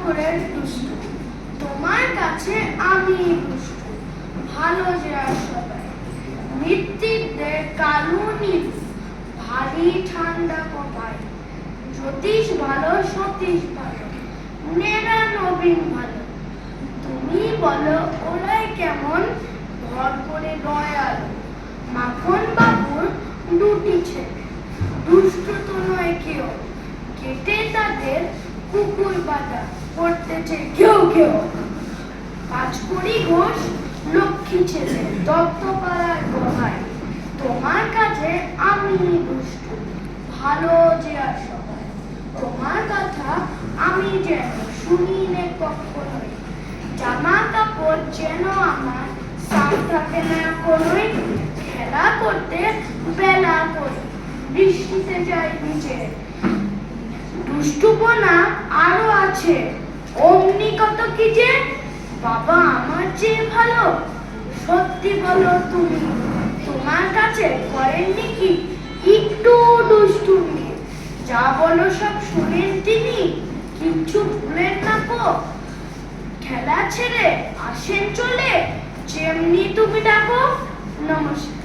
পুকুরের দুষ্টু, তোমার কাছে আমি দুষ্টু, ভালো যে আর সবাই। মৃত্যুদের কালু নীল, ভারী ঠান্ডা কপাই। জ্যোতিষ ভালো, সতীশ ভালো, নেরা নবীন ভালো। তুমি বলো ওরাই কেমন, ঘর করে দয়ালু। মাখন বাবুর দুটি ছেলে, দুষ্ট তো নয় কেউ, কেটে তাদের কুকুর বাঁধা করতেছে কেউ কেউ। পাঁচকড়ি ঘোষ লক্ষ্মী ছেলে, দত্তপাড়ার গোহাই। তোমার কাছে আমি দুষ্টু, ভালো যে আর সবাই। তোমার কথা আমি যেন শুনি নে কখনোই, জামা কাপড় যেন আমার সাফ থাকে না কোনোই। খেলা করতে বেলা করি, বৃষ্টিতে যাই ভিজে। দুষ্টুপনা আরো আছে, অমনি কত কি যে। বাবা আমার চেয়ে ভালো, সত্যি বলো তুমি, তোমার কাছে করেননি কি একটু দুষ্টুমি? যা বলো সব শুনেন তিনি, কিচ্ছু ভুলেন না কো। খেলা ছেড়ে আসেন চলে, যেমনি তুমি ডাকো। নমস্কার।